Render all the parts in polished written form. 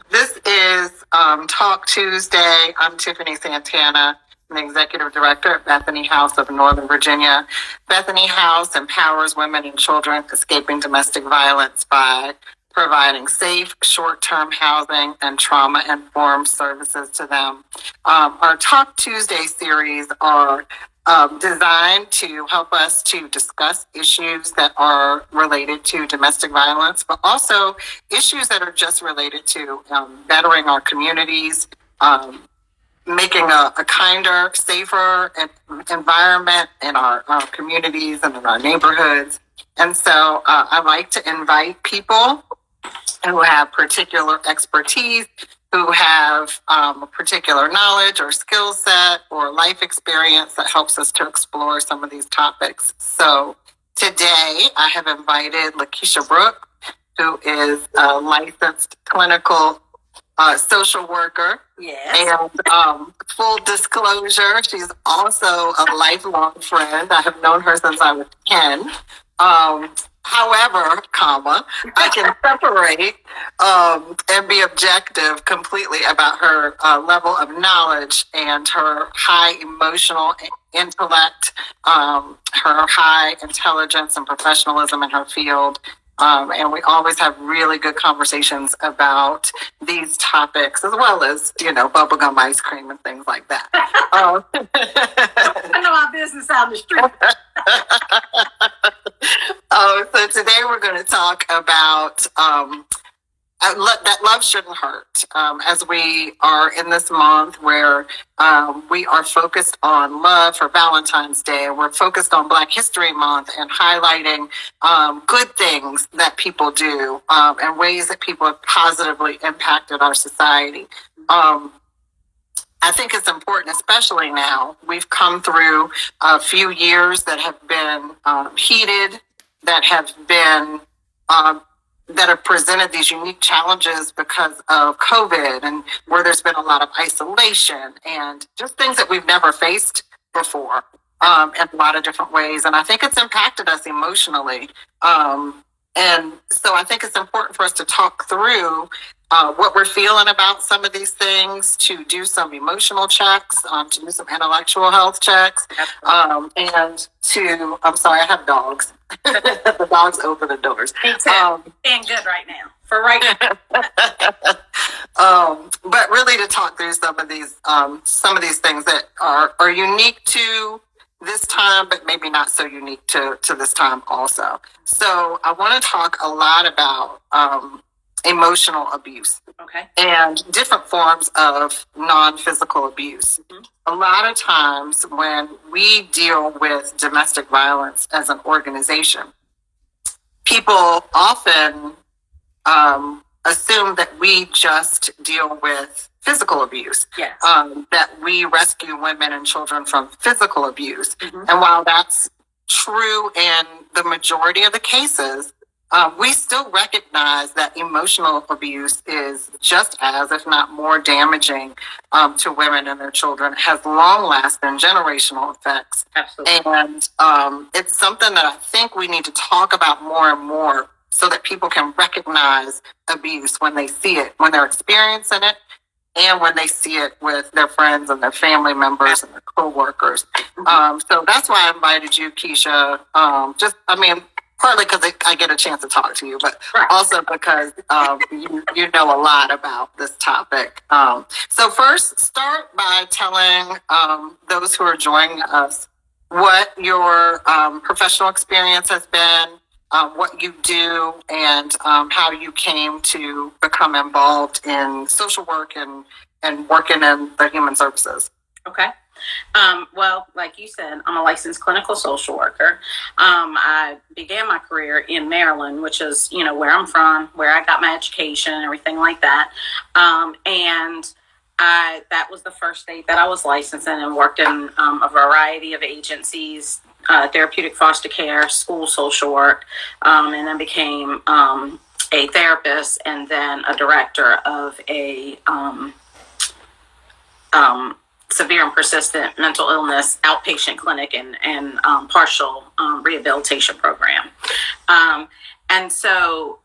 This is Talk Tuesday. I'm Tiffany Santana, the Executive Director at Bethany House of Northern Virginia. Bethany House empowers women and children escaping domestic violence by providing safe, short-term housing and trauma-informed services to them. Our Talk Tuesday series are designed to help us to discuss issues that are related to domestic violence, but also issues that are just related to bettering our communities, making a kinder, safer environment in our communities and in our neighborhoods. And so I like to invite people who have particular expertise, who have a particular knowledge or skill set or life experience that helps us to explore some of these topics. So today I have invited LaKisha Brooke, who is a licensed clinical social worker. Yes. And full disclosure, she's also a lifelong friend. I have known her since I was 10. However, I can separate and be objective completely about her level of knowledge and her high emotional intellect, her high intelligence and professionalism in her field. And we always have really good conversations about these topics, as well as, bubblegum ice cream and things like that. I know our business out in the street. So today we're going to talk about that love shouldn't hurt. As we are in this month where we are focused on love for Valentine's Day, we're focused on Black History Month and highlighting good things that people do and ways that people have positively impacted our society. I think it's important, especially now. We've come through a few years that have been heated, that have been that have presented these unique challenges because of COVID, and where there's been a lot of isolation and just things that we've never faced before in a lot of different ways. And I think it's impacted us emotionally. And so I think it's important for us to talk through what we're feeling about some of these things, to do some emotional checks, to do some intellectual health checks, and I'm sorry, I have dogs. The dogs open the doors. Me too. And good right now. For right now. But really to talk through some of these things that are unique to this time, but maybe not so unique to this time also. So I want to talk a lot about emotional abuse. Okay. And different forms of non-physical abuse. Mm-hmm. A lot of times when we deal with domestic violence as an organization, people often assume that we just deal with physical abuse. Yes. That we rescue women and children from physical abuse. Mm-hmm. And while that's true in the majority of the cases, we still recognize that emotional abuse is just as, if not more, damaging to women and their children. It has long-lasting generational effects. Absolutely. And it's something that I think we need to talk about more and more so that people can recognize abuse when they see it, when they're experiencing it, and when they see it with their friends and their family members and their co-workers. So that's why I invited you, Keisha. Partly because I get a chance to talk to you, but also because you know a lot about this topic. So first, start by telling those who are joining us what your professional experience has been, what you do, and how you came to become involved in social work and working in the human services. Okay. Well, like you said, I'm a licensed clinical social worker. I began my career in Maryland, which is, where I'm from, where I got my education and everything like that. And that was the first state that I was licensed in, and worked in a variety of agencies, therapeutic foster care, school social work, and then became a therapist and then a director of a severe and persistent mental illness outpatient clinic and partial rehabilitation program. And so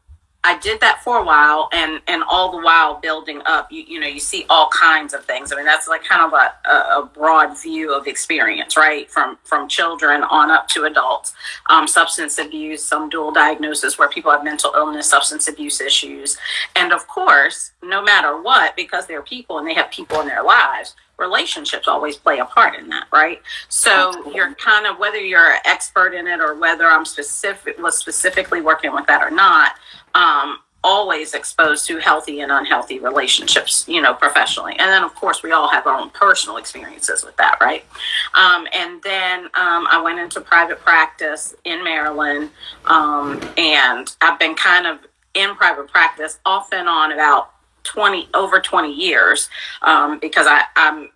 I did that for a while, and all the while building up, you see all kinds of things. I mean, that's like kind of a broad view of experience, right? From children on up to adults. Substance abuse, some dual diagnosis where people have mental illness, substance abuse issues. And of course, no matter what, because they're people and they have people in their lives, relationships always play a part in that, right? So you're kind of, whether you're an expert in it or whether was specifically working with that or not, always exposed to healthy and unhealthy relationships, professionally. And then, of course, we all have our own personal experiences with that, right? And then I went into private practice in Maryland, and I've been kind of in private practice off and on about over 20 years, because I'm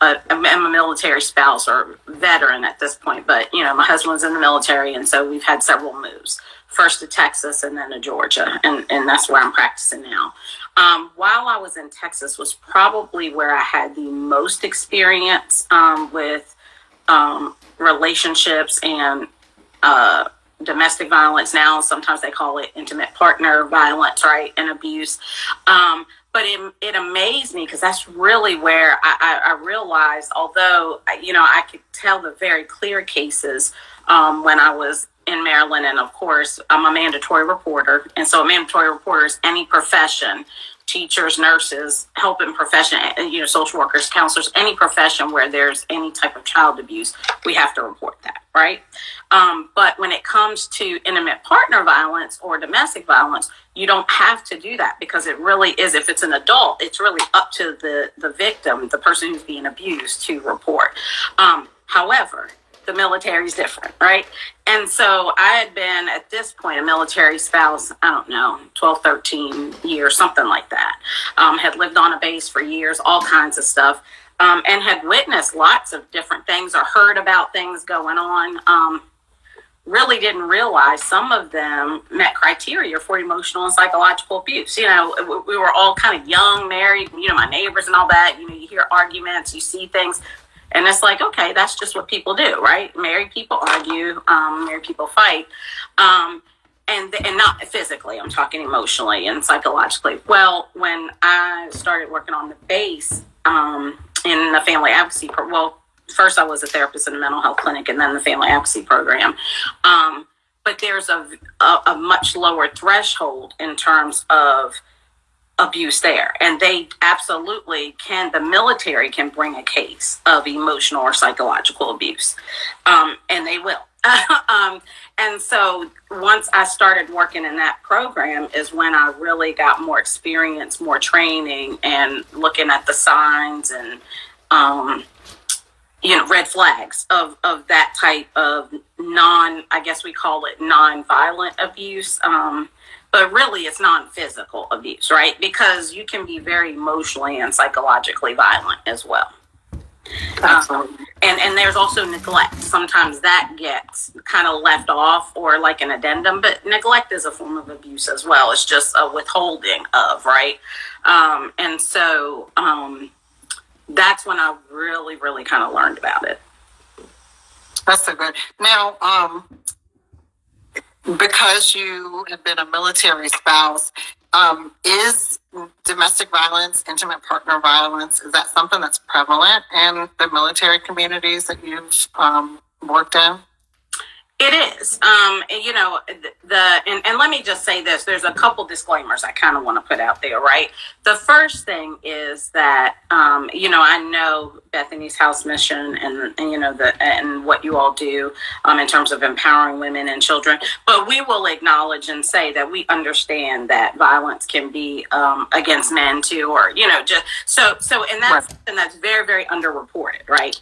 a military spouse or veteran at this point, but my husband's in the military, and so we've had several moves. First to Texas and then to Georgia, and that's where I'm practicing now. While I was in Texas was probably where I had the most experience with relationships and domestic violence. Now sometimes they call it intimate partner violence, right, and abuse. But it amazed me because that's really where I realized, although I could tell the very clear cases when I was in Maryland, and of course I'm a mandatory reporter, and so a mandatory reporter is any profession, teachers, nurses, helping profession, social workers, counselors, any profession where there's any type of child abuse, we have to report that, right? But when it comes to intimate partner violence or domestic violence, you don't have to do that, because it really is, if it's an adult, it's really up to the victim, the person who's being abused, to report. However, the military is different, right? And so I had been, at this point, a military spouse, 12, 13 years, something like that. Had lived on a base for years, all kinds of stuff, and had witnessed lots of different things or heard about things going on. Really didn't realize some of them met criteria for emotional and psychological abuse. We were all kind of young, married, my neighbors and all that. You hear arguments, you see things. And it's like, okay, that's just what people do, right? Married people argue, married people fight, and not physically. I'm talking emotionally and psychologically. Well, when I started working on the base in the family advocacy, first I was a therapist in a mental health clinic, and then the family advocacy program. But there's a much lower threshold in terms of abuse there, and they absolutely the military can bring a case of emotional or psychological abuse, and they will. And so once I started working in that program is when I really got more experience, more training, and looking at the signs and red flags of that type of I guess we call it non-violent abuse. But really, it's non-physical abuse, right? Because you can be very emotionally and psychologically violent as well. And there's also neglect. Sometimes that gets kind of left off or like an addendum, but neglect is a form of abuse as well. It's just a withholding of, right? And so that's when I really, really kind of learned about it. That's so good. Now, because you have been a military spouse, is domestic violence, intimate partner violence, is that something that's prevalent in the military communities that you've worked in? It is. And let me just say this. There's a couple disclaimers I kind of want to put out there, right? The first thing is that, I know Bethany's House mission and what you all do in terms of empowering women and children, but we will acknowledge and say that we understand that violence can be against men too, or, and that's something that's very, very underreported, right?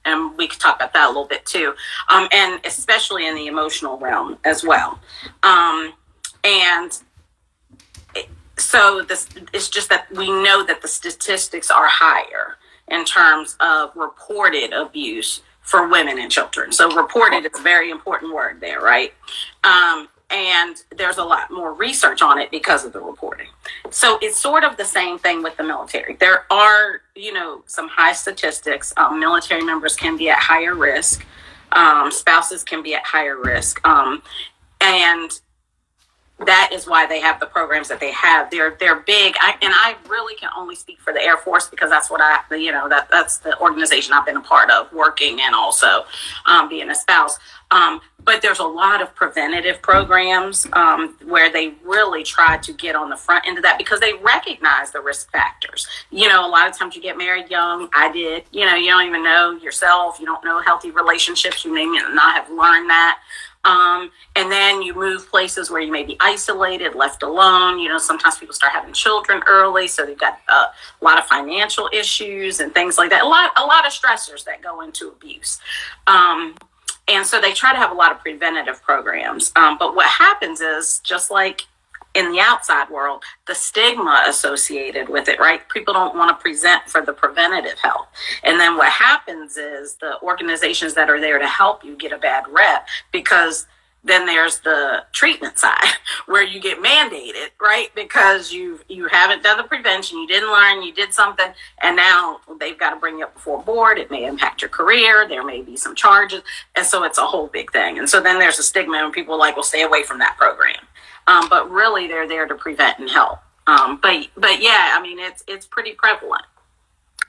And we could talk about that a little bit too, and especially in the emotional realm as well. So it's just that we know that the statistics are higher in terms of reported abuse for women and children. So reported is a very important word there, right? And there's a lot more research on it because of the reporting. So it's sort of the same thing with the military. There are, some high statistics. Military members can be at higher risk. Spouses can be at higher risk. And that is why they have the programs that they have. They're big. I really can only speak for the Air Force because that's what that's the organization I've been a part of, working and also being a spouse. But there's a lot of preventative programs where they really try to get on the front end of that because they recognize the risk factors. A lot of times you get married young. I did. You don't even know yourself. You don't know healthy relationships. You may not have learned that. And then you move places where you may be isolated, left alone. Sometimes people start having children early, so they've got a lot of financial issues and things like that. A lot of stressors that go into abuse. And so they try to have a lot of preventative programs. But what happens is, just like in the outside world, the stigma associated with it, right? People don't want to present for the preventative health. And then what happens is the organizations that are there to help you get a bad rep, because then there's the treatment side where you get mandated, right? Because you haven't done the prevention, you didn't learn, you did something, and now they've got to bring you up before board. It may impact your career. There may be some charges. And so it's a whole big thing. And so then there's a stigma and people are like, well, stay away from that program. But really they're there to prevent and help. But yeah, I mean, it's pretty prevalent.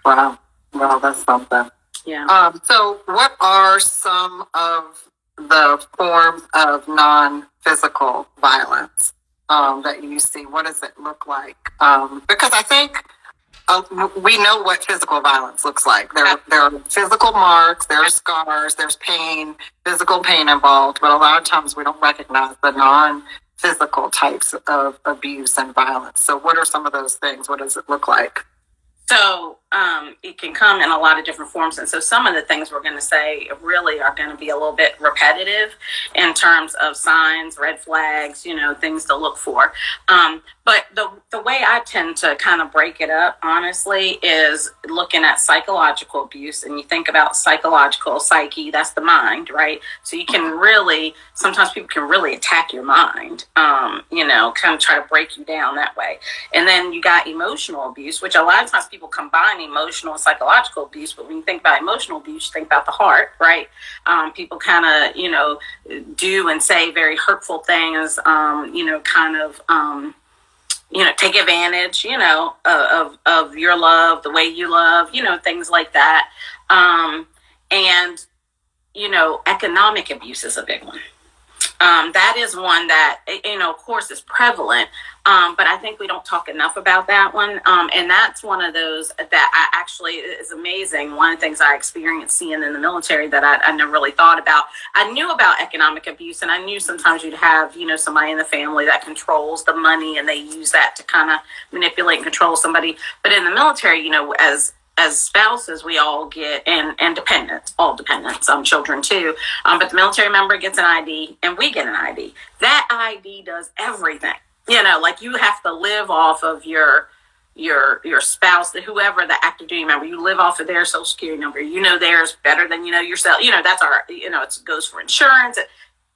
Wow. Well, that's something. Yeah. So what are some of the forms of non-physical violence that you see? What does it look like? Because I think we know what physical violence looks like. There are physical marks, there are scars, there's pain, physical pain involved, but a lot of times we don't recognize the non-physical types of abuse and violence. So what are some of those things? What does it look like? So it can come in a lot of different forms. And so some of the things we're going to say really are going to be a little bit repetitive in terms of signs, red flags, things to look for. But the way I tend to kind of break it up, honestly, is looking at psychological abuse. And you think about psychological, psyche, that's the mind, right? So you can really, sometimes people can really attack your mind, kind of try to break you down that way. And then you got emotional abuse, which a lot of times people combine emotional and psychological abuse. But when you think about emotional abuse, you think about the heart, right? People kind of, do and say very hurtful things, take advantage, of your love, the way you love, things like that. And economic abuse is a big one. That is one that, of course, is prevalent, but I think we don't talk enough about that one. And that's one of those that I actually is amazing. One of the things I experienced seeing in the military that I never really thought about. I knew about economic abuse, and I knew sometimes you'd have, somebody in the family that controls the money, and they use that to kind of manipulate and control somebody. But in the military, as spouses, we all get, and dependents, all dependents, children too. But the military member gets an ID and we get an ID. That ID does everything. Like you have to live off of your spouse, whoever the active duty member, you live off of their social security number. Theirs better than yourself. That's it goes for insurance.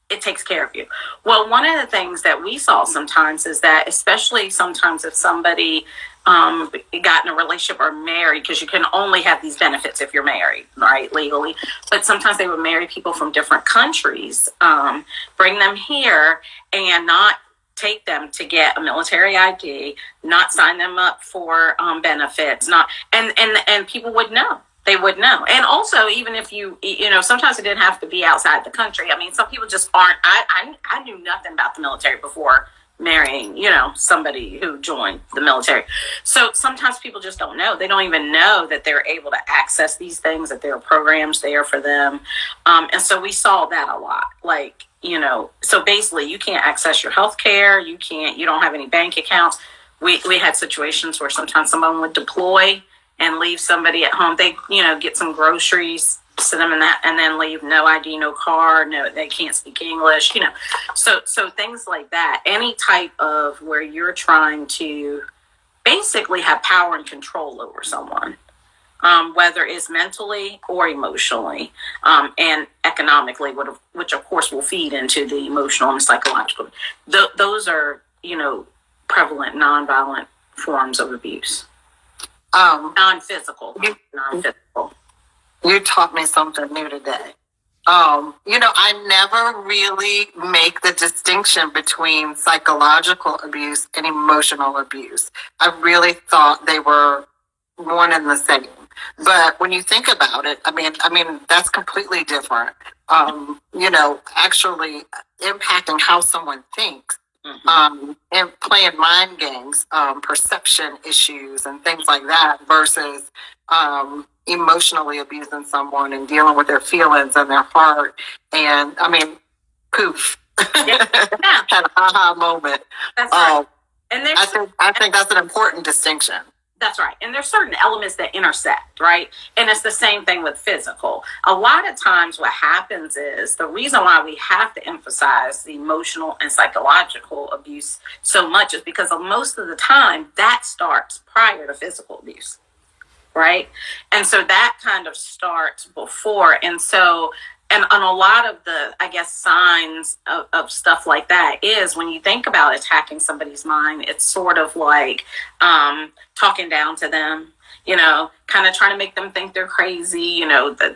It takes care of you. Well, one of the things that we saw sometimes is that, especially sometimes if somebody got in a relationship or married, because you can only have these benefits if you're married, right, legally. But sometimes they would marry people from different countries, bring them here and not take them to get a military ID, not sign them up for benefits, and people would know. They would know. And also, even if sometimes it didn't have to be outside the country. I mean, some people just aren't. I knew nothing about the military before marrying, somebody who joined the military. So sometimes people just don't know. They don't even know that they're able to access these things, that there are programs there for them. And so we saw that a lot. Like, so basically you can't access your health care. You don't have any bank accounts. We had situations where sometimes someone would deploy and leave somebody at home. They, get some groceries, send them in that, and then leave, no ID, no car, no, they can't speak English, So things like that. Any type of where you're trying to basically have power and control over someone, whether it's mentally or emotionally, and economically, which of course will feed into the emotional and psychological. Those are, prevalent nonviolent forms of abuse. Non-physical. You taught me something new today. I never really make the distinction between psychological abuse and emotional abuse. I really thought they were one and the same. But when you think about it, I mean that's completely different. Actually impacting how someone thinks, and playing mind games, perception issues, and things like that, versus emotionally abusing someone and dealing with their feelings and their heart. And I mean, poof, Yeah. had an aha moment. That's right. And I think that's an important distinction. That's right. And there's certain elements that intersect, right? And it's the same thing with physical. A lot of times what happens is the reason why we have to emphasize the emotional and psychological abuse so much is because most of the time that starts prior to physical abuse, right? And so that kind of starts before. And so, and a lot of the, I guess, signs of stuff like that is when you think about attacking somebody's mind, it's sort of like talking down to them, kind of trying to make them think they're crazy,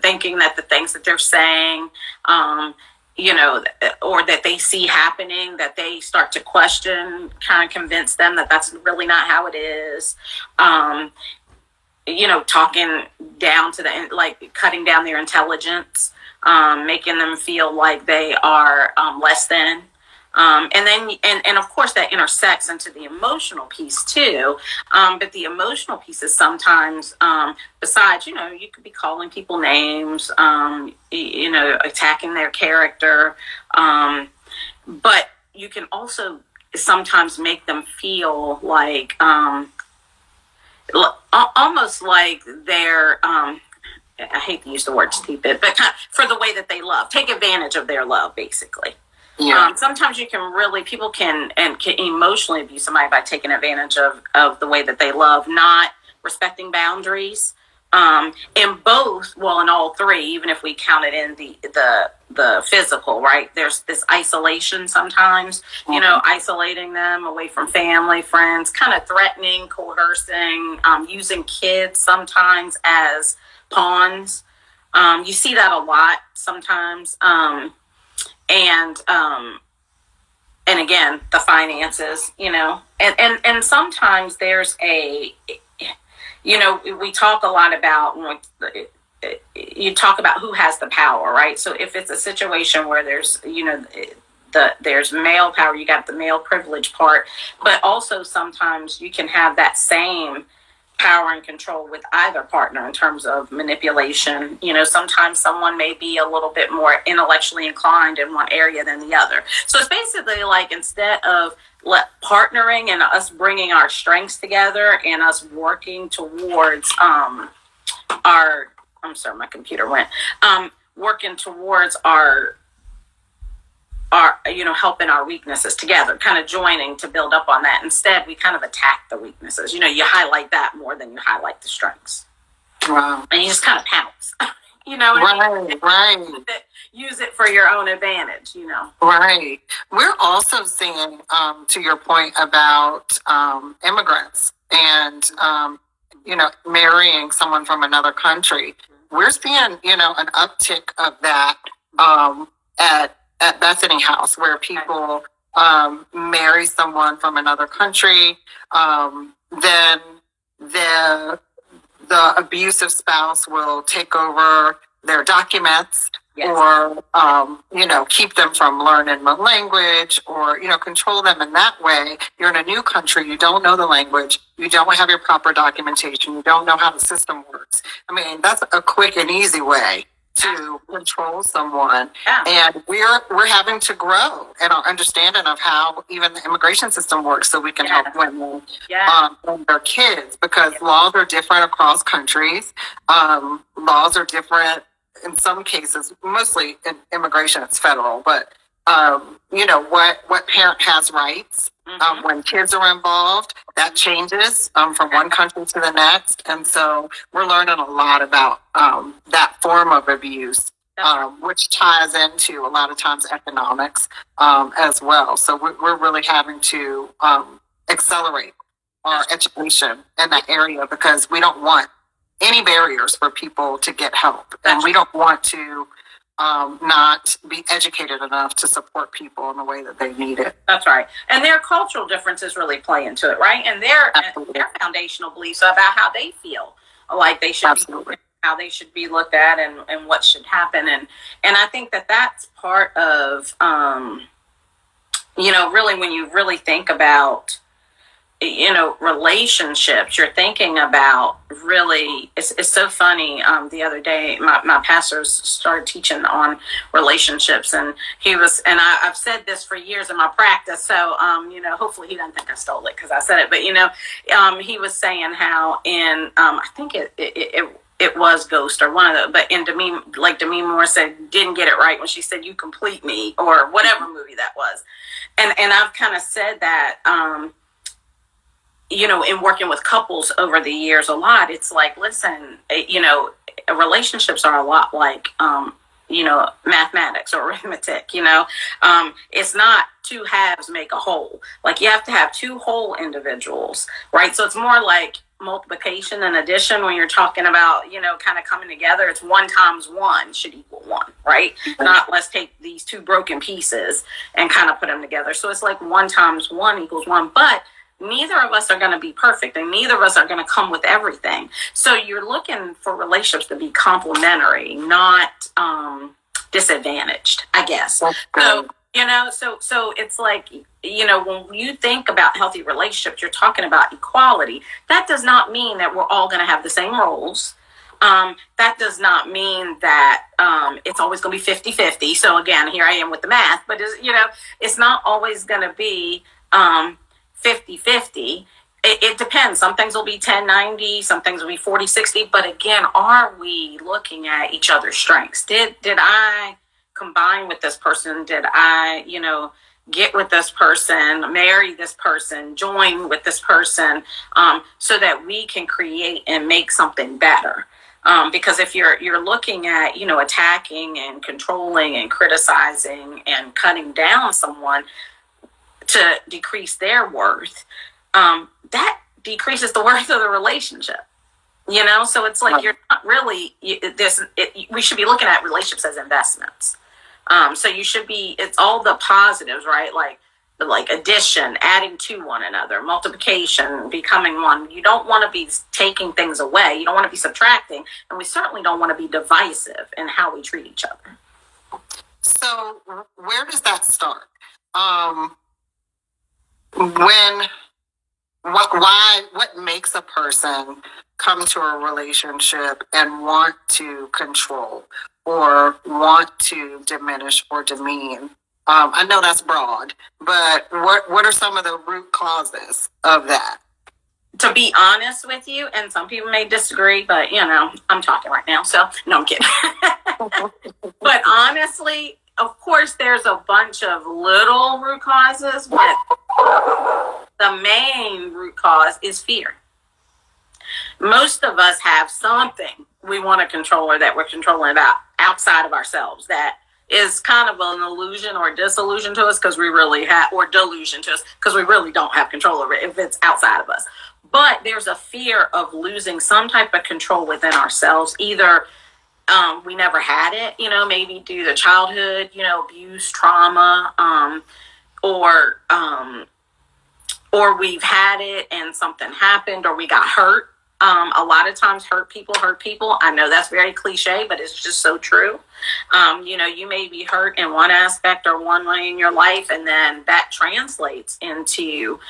thinking that the things that they're saying, or that they see happening, that they start to question, kind of convince them that that's really not how it is. Talking down to like cutting down their intelligence, making them feel like they are less than. And then, and of course that intersects into the emotional piece too. But the emotional piece is sometimes, besides, you could be calling people names, attacking their character. But you can also sometimes make them feel like, almost like they're, I hate to use the word stupid, but for the way that they love, take advantage of their love, basically. Yeah. Sometimes people can emotionally abuse somebody by taking advantage of the way that they love, not respecting boundaries. In both, well, in all three, even if we count it in the physical, right? There's this isolation sometimes, isolating them away from family, friends, kind of threatening, coercing, using kids sometimes as pawns. You see that a lot sometimes. And again, the finances, and sometimes there's we talk a lot about, you talk about who has the power, right? So if it's a situation where there's, there's male power, you got the male privilege part, but also sometimes you can have that same power and control with either partner in terms of manipulation. Sometimes someone may be a little bit more intellectually inclined in one area than the other. So it's basically like, instead of partnering and us bringing our strengths together and us working towards I'm sorry, my computer went, working towards our helping our weaknesses together, kind of joining to build up on that. Instead, we kind of attack the weaknesses. You highlight that more than you highlight the strengths. Wow. And you just kind of pounce. Right. Use it for your own advantage, Right. We're also seeing, to your point about immigrants and, marrying someone from another country. We're seeing, an uptick of that at Bethany House, where people marry someone from another country. Then the abusive spouse will take over their documents. Yes. Or, keep them from learning the language, or, control them in that way. You're in a new country. You don't know the language. You don't have your proper documentation. You don't know how the system works. I mean, that's a quick and easy way to control someone. Yeah. And we're having to grow in our understanding of how even the immigration system works, so we can help women and their kids, because laws are different across countries. Laws are different in some cases. Mostly in immigration, it's federal, but what parent has rights. When kids are involved, that changes from one country to the next. And so we're learning a lot about that form of abuse, which ties into a lot of times economics as well. So we're really having to accelerate our education in that area, because we don't want any barriers for people to get help. And we don't want to not be educated enough to support people in the way that they need it. That's right. And their cultural differences really play into it, right? And their foundational beliefs about how they feel like they should be, how they should be looked at, and what should happen. And I think that that's part of, really when you really think about, relationships, you're thinking about really, it's so funny. The other day, my pastors started teaching on relationships, and I've said this for years in my practice. So, hopefully he doesn't think I stole it because I said it, but, he was saying how I think it was Ghost or one of the, but in Demi Moore said, didn't get it right when she said, "You complete me," or whatever movie that was. And I've kind of said that, in working with couples over the years a lot, it's like, listen, relationships are a lot like, mathematics or arithmetic, it's not two halves make a whole. Like, you have to have two whole individuals, right? So it's more like multiplication and addition when you're talking about, kind of coming together. It's 1 times 1 should equal 1, right? Not let's take these two broken pieces and kind of put them together. So it's like 1 times 1 equals 1, but neither of us are going to be perfect, and neither of us are going to come with everything. So you're looking for relationships to be complementary, not disadvantaged, I guess. So, so it's like, when you think about healthy relationships, you're talking about equality. That does not mean that we're all going to have the same roles. That does not mean that it's always going to be 50-50. So again, here I am with the math, but it's not always going to be 50-50. It depends. Some things will be 10-90, some things will be 40-60. But again, are we looking at each other's strengths? Did I combine with this person? Did I, get with this person, marry this person, join with this person, so that we can create and make something better? Because if you're looking at, attacking and controlling and criticizing and cutting down someone to decrease their worth, that decreases the worth of the relationship. So it's like, you're not really we should be looking at relationships as investments. So you should be, it's all the positives, right? Like addition, adding to one another, multiplication, becoming one. You don't want to be taking things away. You don't want to be subtracting, and we certainly don't want to be divisive in how we treat each other. So where does that start? What makes a person come to a relationship and want to control or want to diminish or demean? I know that's broad, but what are some of the root causes of that? To be honest with you, and some people may disagree, but I'm talking right now, so no, I'm kidding. But honestly, of course, there's a bunch of little root causes, but the main root cause is fear. Most of us have something we want to control or that we're controlling about outside of ourselves that is kind of an illusion or disillusion to us because we really have, or delusion to us because we really don't have control over it if it's outside of us. But there's a fear of losing some type of control within ourselves. Either we never had it, maybe due to childhood, abuse, trauma, or we've had it and something happened, or we got hurt. A lot of times hurt people. I know that's very cliche, but it's just so true. You may be hurt in one aspect or one way in your life, and then that translates into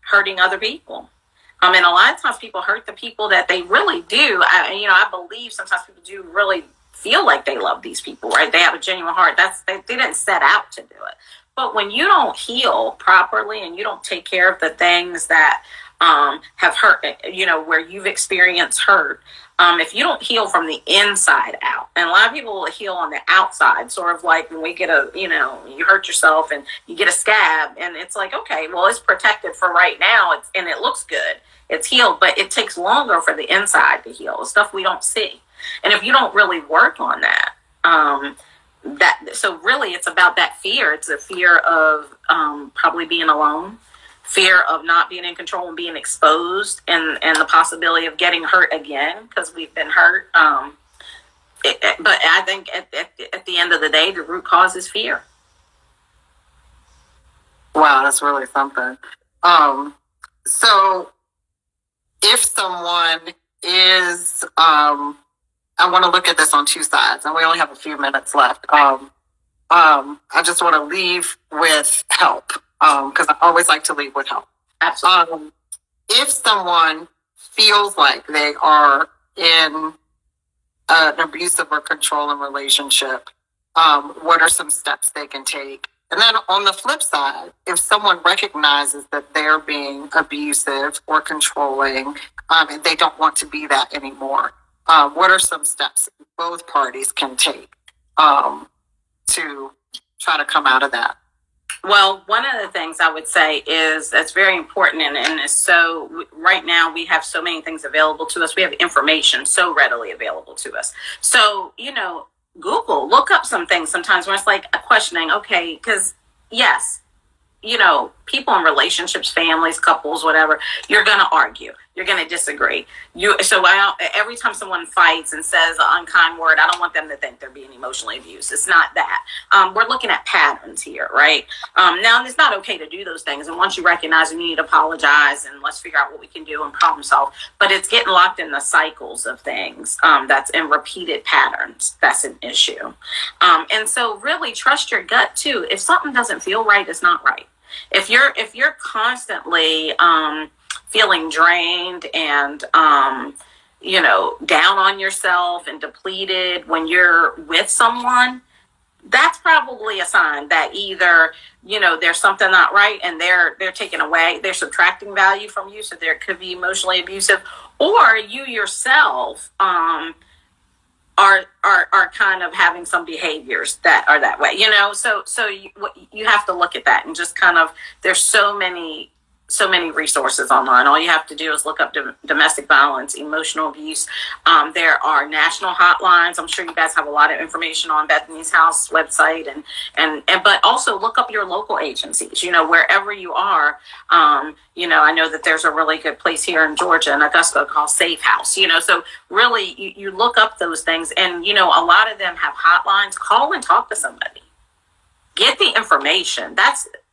hurting other people. And a lot of times people hurt the people that they really do. I believe sometimes people do really feel like they love these people, right? They have a genuine heart. They didn't set out to do it. But when you don't heal properly and you don't take care of the things that have hurt, where you've experienced hurt, if you don't heal from the inside out, and a lot of people will heal on the outside, sort of like when we get you hurt yourself and you get a scab, and it's like, okay, well, it's protected for right now, and it looks good, it's healed, but it takes longer for the inside to heal, stuff we don't see. And if you don't really work on that, so really it's about that fear. It's a fear of probably being alone, fear of not being in control and being exposed, and the possibility of getting hurt again because we've been hurt. But I think at the end of the day, the root cause is fear. Wow, that's really something. So if someone is, I want to look at this on two sides, and we only have a few minutes left. I just want to leave with help, because I always like to leave with help. Absolutely. If someone feels like they are in an abusive or controlling relationship, what are some steps they can take? And then on the flip side, if someone recognizes that they're being abusive or controlling, and they don't want to be that anymore, what are some steps both parties can take to try to come out of that? Well, one of the things I would say is that's very important, and is so right now we have so many things available to us. We have information so readily available to us. So, Google, look up some things sometimes where it's like a questioning, okay, because yes, people in relationships, families, couples, whatever, you're going to argue. You're going to disagree. Every time someone fights and says an unkind word, I don't want them to think they're being emotionally abused. It's not that. We're looking at patterns here, right? Now, it's not okay to do those things. And once you recognize you need to apologize and let's figure out what we can do and problem solve. But it's getting locked in the cycles of things that's in repeated patterns. That's an issue. And so really trust your gut, too. If something doesn't feel right, it's not right. If you're constantly feeling drained and down on yourself and depleted when you're with someone, that's probably a sign that either there's something not right and they're taking away, they're subtracting value from you, so there could be emotionally abusive, or you yourself are kind of having some behaviors that are that way, so you have to look at that and just kind of, there's so many resources online. All you have to do is look up domestic violence, emotional abuse. There are national hotlines. I'm sure you guys have a lot of information on Bethany's House website, and but also look up your local agencies, wherever you are. I know that there's a really good place here in Georgia in Augusta called Safe House, so really you look up those things, and a lot of them have hotlines. Call and talk to somebody. Get the information.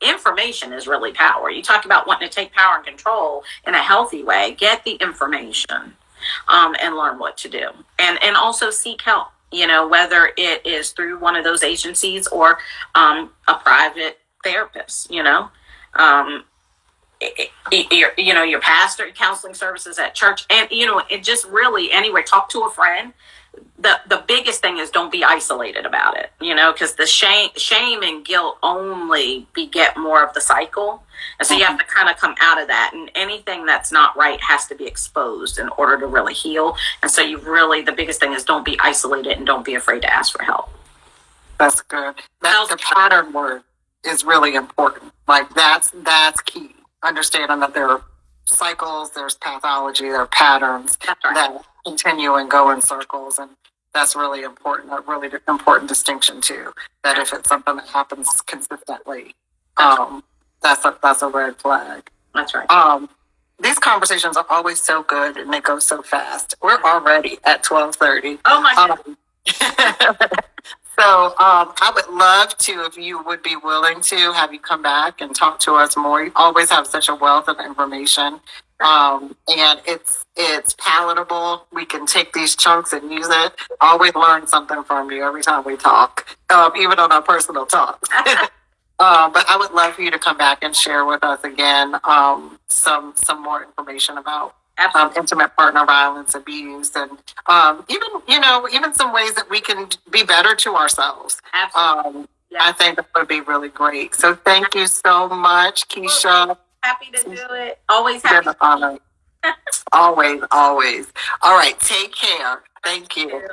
Information is really power. You talk about wanting to take power and control in a healthy way. Get the information and learn what to do. And also seek help, whether it is through one of those agencies or a private therapist, your pastor, counseling services at church, and, it just really anywhere, talk to a friend. The biggest thing is don't be isolated about it, because the shame and guilt only beget more of the cycle. And so you have to kind of come out of that, and anything that's not right has to be exposed in order to really heal. And so the biggest thing is don't be isolated and don't be afraid to ask for help. That's good. That's the pattern word is really important. Like that's key. Understanding that there are cycles, there's pathology, there are patterns that continue and go in circles, and that's really important. A really important distinction too. That if it's something that happens consistently, that's a red flag. That's right. These conversations are always so good and they go so fast. We're already at 12:30. Oh my God. So I would love to, if you would be willing to, have you come back and talk to us more. You always have such a wealth of information, and it's palatable. We can take these chunks and use it. Always learn something from you every time we talk, even on our personal talks. But I would love for you to come back and share with us again some more information about intimate partner violence, abuse, and even some ways that we can be better to ourselves. Absolutely. I think that would be really great. So thank you so much, Keisha. Happy to do it. Always happy. Always. All right. Take care. Thank you.